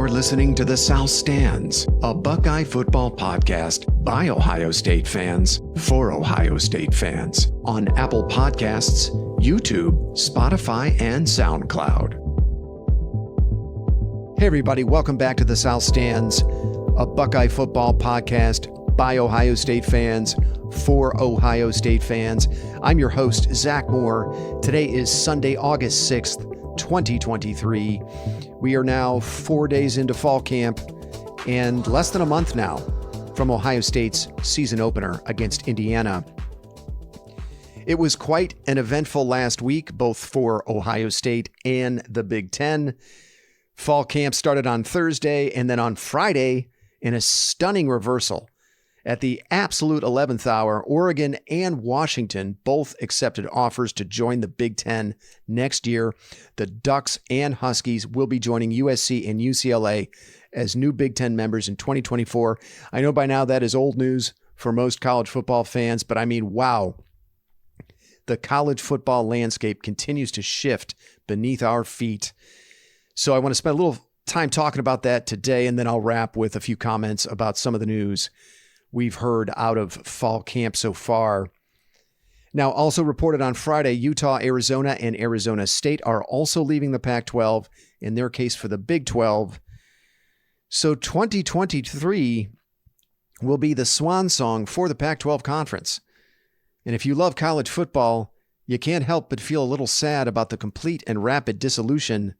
You're listening to The South Stands, a Buckeye football podcast by Ohio State fans for Ohio State fans on Apple Podcasts, YouTube, Spotify, and SoundCloud. Hey everybody, welcome back to The South Stands, a Buckeye football podcast by Ohio State fans for Ohio State fans. I'm your host, Zach Moore. Today is Sunday, August 6th, 2023. We are now 4 days into fall camp and less than a month now from Ohio State's season opener against Indiana. It was quite an eventful last week, both for Ohio State and the Big Ten. Fall camp started on Thursday, and then on Friday, in a stunning reversal, at the absolute 11th hour, Oregon and Washington both accepted offers to join the Big Ten next year. The Ducks and Huskies will be joining USC and UCLA as new Big Ten members in 2024. I know by now that is old news for most college football fans, but I mean, wow. The college football landscape continues to shift beneath our feet. So I want to spend a little time talking about that today, and then I'll wrap with a few comments about some of the news we've heard out of fall camp so far. Now, also reported on Friday, Utah, Arizona, and Arizona State are also leaving the Pac-12, in their case for the Big 12. So 2023 will be the swan song for the Pac-12 conference. And if you love college football, you can't help but feel a little sad about the complete and rapid dissolution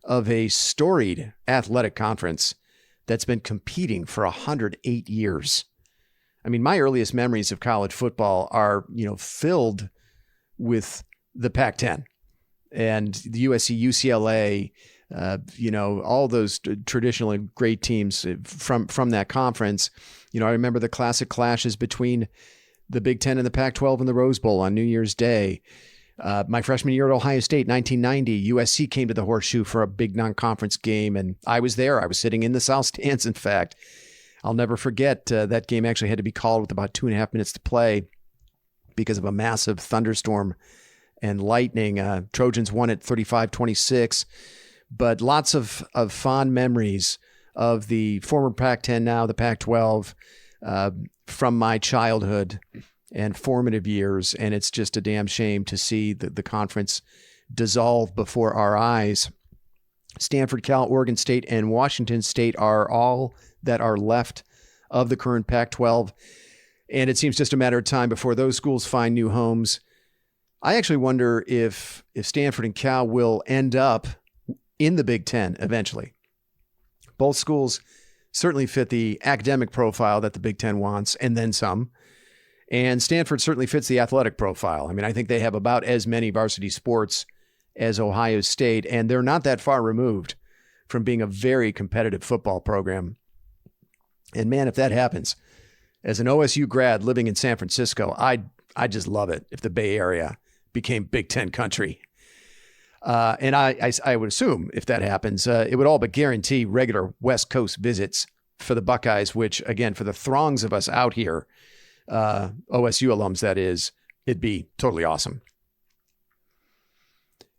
of a storied athletic conference that's been competing for 108 years. I mean, my earliest memories of college football are, filled with the Pac-10 and the USC, UCLA, all those traditionally great teams from that conference. I remember the classic clashes between the Big Ten and the Pac-12 in the Rose Bowl on New Year's Day. My freshman year at Ohio State, 1990, USC came to the Horseshoe for a big non-conference game, and I was there. I was sitting in the South Stands, in fact. I'll never forget that game actually had to be called with about 2.5 minutes to play because of a massive thunderstorm and lightning. Trojans won at 35-26, but lots of fond memories of the former Pac-10, now the Pac-12, from my childhood and formative years, and it's just a damn shame to see the conference dissolve before our eyes. Stanford, Cal, Oregon State, and Washington State are all that are left of the current Pac-12, and it seems just a matter of time before those schools find new homes. I actually wonder if Stanford and Cal will end up in the Big Ten eventually. Both schools certainly fit the academic profile that the Big Ten wants, and then some. And Stanford certainly fits the athletic profile. I mean, I think they have about as many varsity sports as Ohio State, and they're not that far removed from being a very competitive football program. And man, if that happens, as an OSU grad living in San Francisco, I just love it if the Bay Area became Big Ten country. And I would assume if that happens, it would all but guarantee regular West Coast visits for the Buckeyes, which, again, for the throngs of us out here, OSU alums, that is, it'd be totally awesome.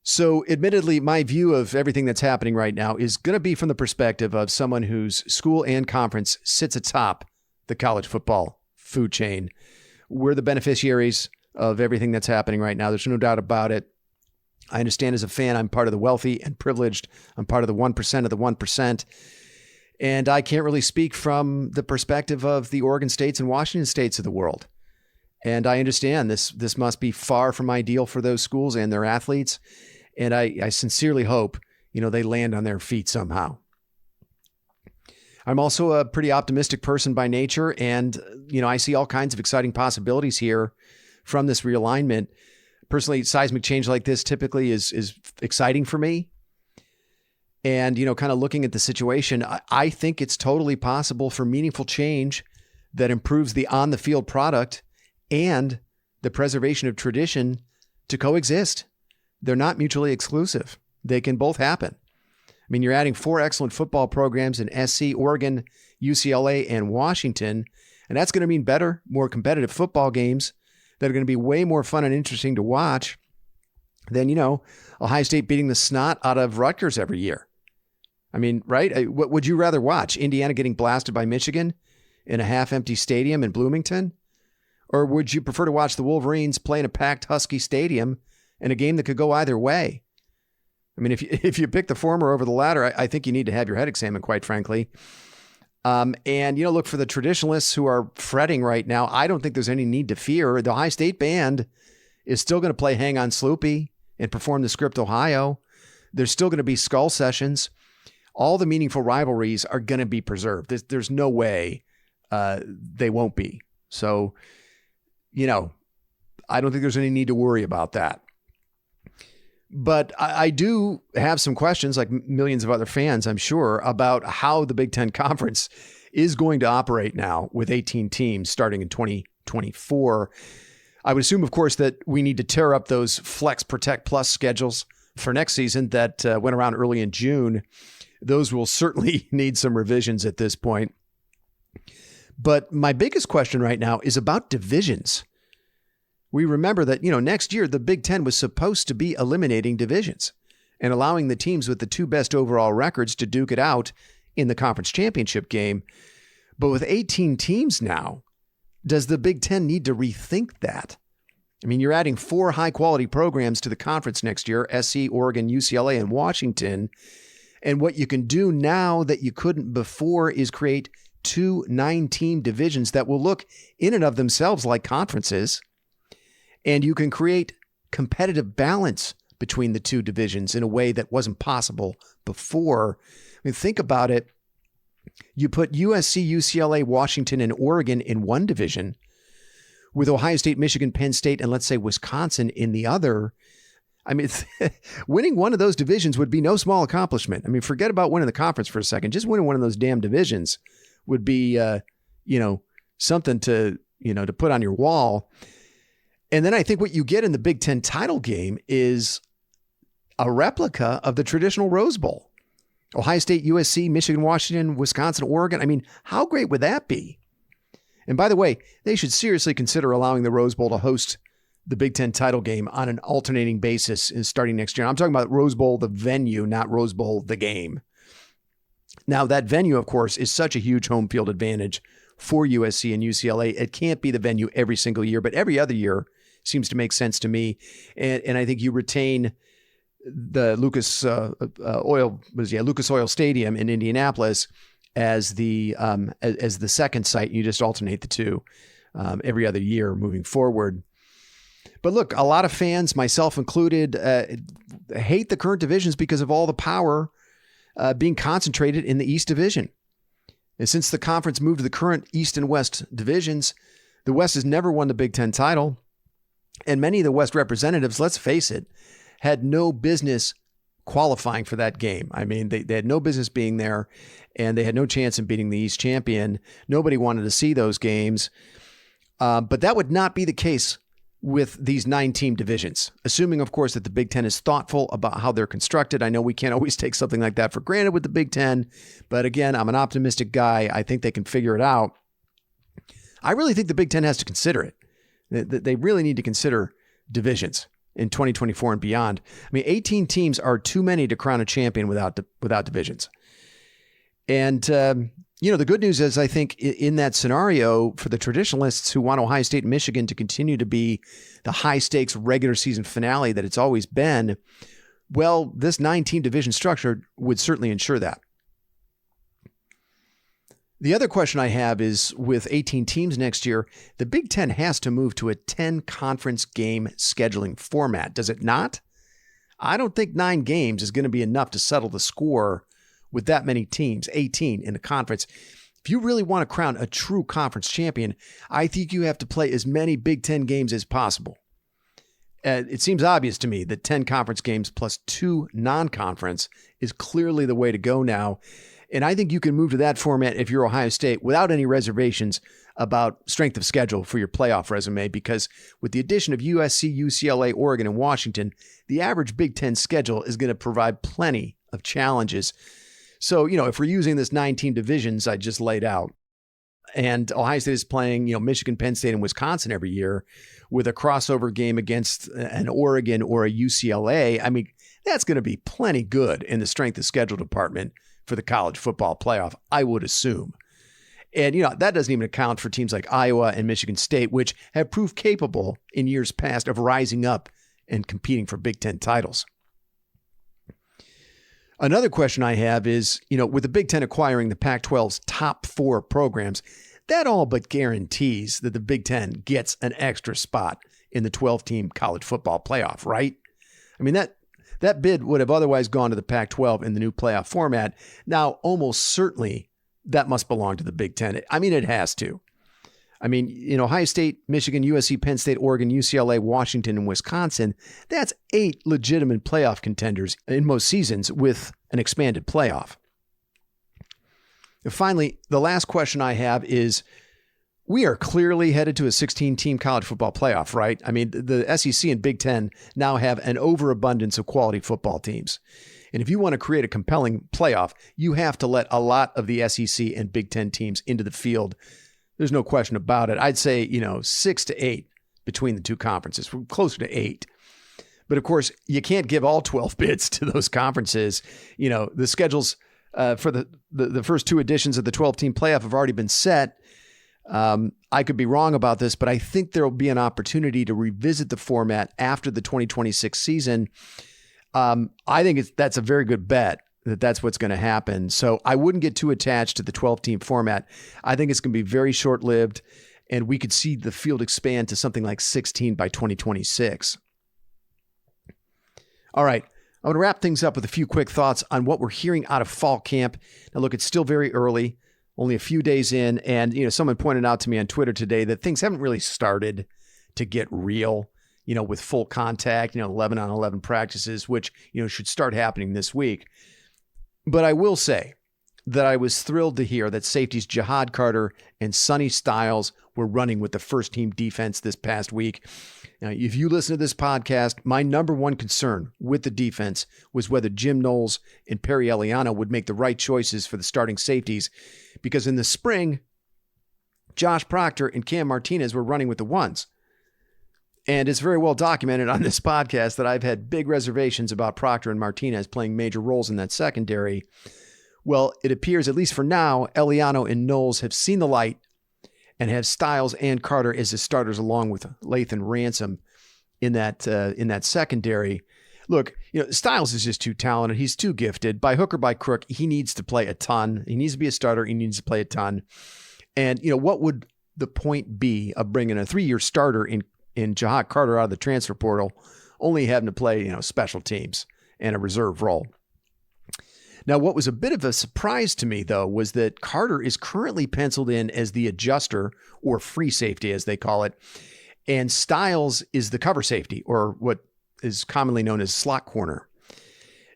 So admittedly, my view of everything that's happening right now is going to be from the perspective of someone whose school and conference sits atop the college football food chain. We're the beneficiaries of everything that's happening right now. There's no doubt about it. I understand as a fan, I'm part of the wealthy and privileged. I'm part of the 1% of the 1%. And I can't really speak from the perspective of the Oregon States and Washington States of the world. And I understand this must be far from ideal for those schools and their athletes. And I sincerely hope, they land on their feet somehow. I'm also a pretty optimistic person by nature. And, I see all kinds of exciting possibilities here from this realignment. Personally, seismic change like this typically is exciting for me. And, kind of looking at the situation, I think it's totally possible for meaningful change that improves the on-the-field product and the preservation of tradition to coexist. They're not mutually exclusive. They can both happen. I mean, you're adding 4 excellent football programs in SC, Oregon, UCLA, and Washington, and that's going to mean better, more competitive football games that are going to be way more fun and interesting to watch than, Ohio State beating the snot out of Rutgers every year. I mean, right? What would you rather watch? Indiana getting blasted by Michigan in a half-empty stadium in Bloomington? Or would you prefer to watch the Wolverines play in a packed Husky stadium in a game that could go either way? I mean, if you pick the former over the latter, I think you need to have your head examined, quite frankly. And, look, for the traditionalists who are fretting right now, I don't think there's any need to fear. The Ohio State band is still going to play Hang On Sloopy and perform the Script Ohio. There's still going to be skull sessions. All the meaningful rivalries are going to be preserved. There's no way they won't be. So, I don't think there's any need to worry about that. But I do have some questions, like millions of other fans, I'm sure, about how the Big Ten Conference is going to operate now with 18 teams starting in 2024. I would assume, of course, that we need to tear up those Flex Protect Plus schedules for next season that went around early in June. Those will certainly need some revisions at this point. But my biggest question right now is about divisions. We remember that, next year, the Big Ten was supposed to be eliminating divisions and allowing the teams with the two best overall records to duke it out in the conference championship game. But with 18 teams now, does the Big Ten need to rethink that? I mean, you're adding 4 high-quality programs to the conference next year, SC, Oregon, UCLA, and Washington. And what you can do now that you couldn't before is create 2 9-team divisions that will look in and of themselves like conferences. And you can create competitive balance between the two divisions in a way that wasn't possible before. I mean, think about it. You put USC, UCLA, Washington, and Oregon in one division with Ohio State, Michigan, Penn State, and let's say Wisconsin in the other. I mean, winning one of those divisions would be no small accomplishment. I mean, forget about winning the conference for a second. Just winning one of those damn divisions would be, something to put on your wall. And then I think what you get in the Big Ten title game is a replica of the traditional Rose Bowl. Ohio State, USC, Michigan, Washington, Wisconsin, Oregon. I mean, how great would that be? And by the way, they should seriously consider allowing the Rose Bowl to host the Big Ten title game on an alternating basis starting next year. I'm talking about Rose Bowl, the venue, not Rose Bowl, the game. Now, that venue, of course, is such a huge home field advantage for USC and UCLA. It can't be the venue every single year, but every other year seems to make sense to me. And I think you retain the Lucas Oil Stadium in Indianapolis as the second site. You just alternate the two every other year moving forward. But look, a lot of fans, myself included, hate the current divisions because of all the power being concentrated in the East Division. And since the conference moved to the current East and West divisions, the West has never won the Big Ten title. And many of the West representatives, let's face it, had no business qualifying for that game. I mean, they had no business being there, and they had no chance in beating the East champion. Nobody wanted to see those games. But that would not be the case with these 9-team divisions, assuming, of course, that the Big Ten is thoughtful about how they're constructed. I know we can't always take something like that for granted with the Big Ten, but again, I'm an optimistic guy. I think they can figure it out. I really think the Big Ten has to consider it. They really need to consider divisions in 2024 and beyond. I mean, 18 teams are too many to crown a champion without divisions. And, the good news is, I think in that scenario, for the traditionalists who want Ohio State and Michigan to continue to be the high stakes regular season finale that it's always been, well, this 9-team division structure would certainly ensure that. The other question I have is, with 18 teams next year, the Big Ten has to move to a 10-conference game scheduling format, does it not? I don't think 9 games is going to be enough to settle the score with that many teams, 18 in the conference. If you really want to crown a true conference champion, I think you have to play as many Big Ten games as possible. It seems obvious to me that 10 conference games plus 2 non-conference is clearly the way to go now. And I think you can move to that format if you're Ohio State without any reservations about strength of schedule for your playoff resume, because with the addition of USC, UCLA, Oregon, and Washington, the average Big Ten schedule is going to provide plenty of challenges. So, if we're using this 9-team divisions I just laid out, and Ohio State is playing, Michigan, Penn State, and Wisconsin every year with a crossover game against an Oregon or a UCLA, I mean, that's going to be plenty good in the strength of schedule department for the college football playoff, I would assume. And, that doesn't even account for teams like Iowa and Michigan State, which have proved capable in years past of rising up and competing for Big Ten titles. Another question I have is, with the Big Ten acquiring the Pac-12's top 4 programs, that all but guarantees that the Big Ten gets an extra spot in the 12-team college football playoff, right? I mean, that bid would have otherwise gone to the Pac-12 in the new playoff format. Now, almost certainly, that must belong to the Big Ten. I mean, it has to. I mean, Ohio State, Michigan, USC, Penn State, Oregon, UCLA, Washington, and Wisconsin, that's 8 legitimate playoff contenders in most seasons with an expanded playoff. And finally, the last question I have is, we are clearly headed to a 16-team college football playoff, right? I mean, the SEC and Big Ten now have an overabundance of quality football teams. And if you want to create a compelling playoff, you have to let a lot of the SEC and Big Ten teams into the field. There's no question about it. I'd say, 6 to 8 between the two conferences. We're closer to 8. But of course, you can't give all 12 bids to those conferences. The schedules for the first 2 editions of the 12-team playoff have already been set. I could be wrong about this, but I think there will be an opportunity to revisit the format after the 2026 season. I think that's a very good bet that that's what's going to happen. So I wouldn't get too attached to the 12-team format. I think it's going to be very short-lived, and we could see the field expand to something like 16 by 2026. All right, I'm going to wrap things up with a few quick thoughts on what we're hearing out of fall camp. Now, look, it's still very early, only a few days in, and someone pointed out to me on Twitter today that things haven't really started to get real, with full contact, 11-on-11 practices, which, should start happening this week. But I will say that I was thrilled to hear that safeties Jihad Carter and Sonny Styles were running with the first-team defense this past week. Now, if you listen to this podcast, my number one concern with the defense was whether Jim Knowles and Perry Eliano would make the right choices for the starting safeties, because in the spring, Josh Proctor and Cam Martinez were running with the ones. And it's very well documented on this podcast that I've had big reservations about Proctor and Martinez playing major roles in that secondary. Well, it appears, at least for now, Eliano and Knowles have seen the light and have Styles and Carter as the starters, along with Lathan Ransom in that secondary. Look, Styles is just too talented. He's too gifted. By hook or by crook, he needs to play a ton. He needs to be a starter. He needs to play a ton. And, what would the point be of bringing a 3-year starter in Jihad Carter out of the transfer portal, only having to play, special teams and a reserve role? Now, what was a bit of a surprise to me, though, was that Carter is currently penciled in as the adjuster, or free safety, as they call it, and Styles is the cover safety, or what is commonly known as slot corner.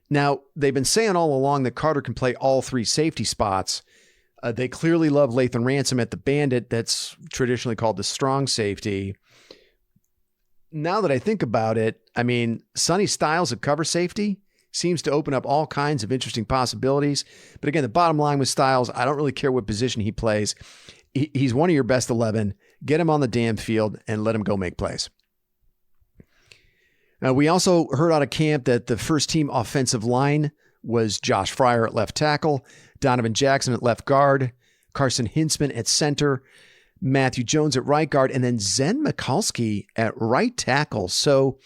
Now, they've been saying all along that Carter can play all 3 safety spots. They clearly love Lathan Ransom at the bandit. That's traditionally called the strong safety. Now that I think about it, I mean, Sonny Styles at cover safety seems to open up all kinds of interesting possibilities. But again, the bottom line with Styles, I don't really care what position he plays. He's one of your best 11. Get him on the damn field and let him go make plays. We also heard out of camp that the first-team offensive line was Josh Fryer at left tackle, Donovan Jackson at left guard, Carson Hintzman at center, Matthew Jones at right guard, and then Zen Mikulski at right tackle. So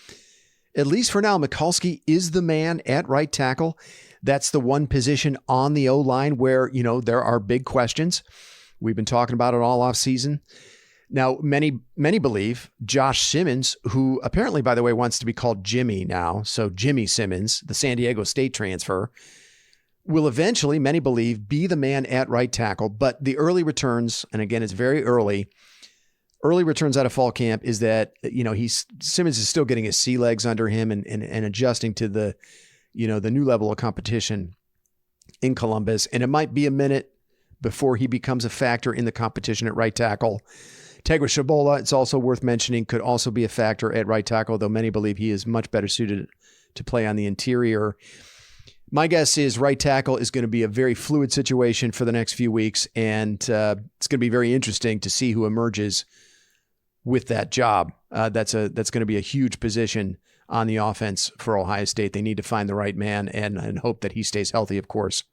at least for now, Mikulski is the man at right tackle. That's the one position on the O-line where, there are big questions. We've been talking about it all off season. Now, many believe Josh Simmons, who apparently, by the way, wants to be called Jimmy now, so Jimmy Simmons, the San Diego State transfer, will eventually, many believe, be the man at right tackle. But the early returns, and again, it's very early returns out of fall camp, is that, Simmons is still getting his sea legs under him and adjusting to the new level of competition in Columbus. And it might be a minute before he becomes a factor in the competition at right tackle. Tegra Shabola, it's also worth mentioning, could also be a factor at right tackle, though many believe he is much better suited to play on the interior. My guess is right tackle is going to be a very fluid situation for the next few weeks, and it's going to be very interesting to see who emerges with that job. That's going to be a huge position on the offense for Ohio State. They need to find the right man and hope that he stays healthy, of course.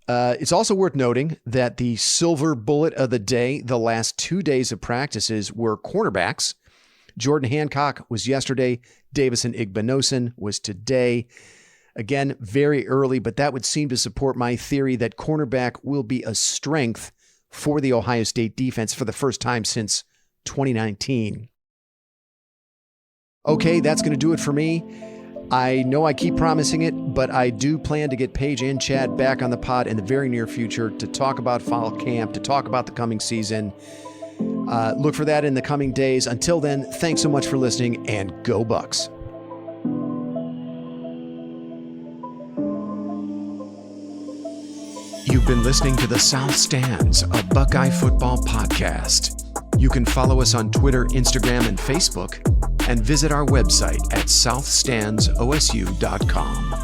It's also worth noting that the silver bullet of the day, the last 2 days of practices, were cornerbacks. Jordan Hancock was yesterday. Davison Igbinosun was today. Again, very early, but that would seem to support my theory that cornerback will be a strength for the Ohio State defense for the first time since 2019. Okay, that's going to do it for me. I know I keep promising it, but I do plan to get Paige and Chad back on the pod in the very near future to talk about fall camp, to talk about the coming season. Look for that in the coming days. Until then, thanks so much for listening, and go Bucks. You've been listening to The South Stands, a Buckeye football podcast. You can follow us on Twitter, Instagram, and Facebook, and visit our website at southstandsosu.com.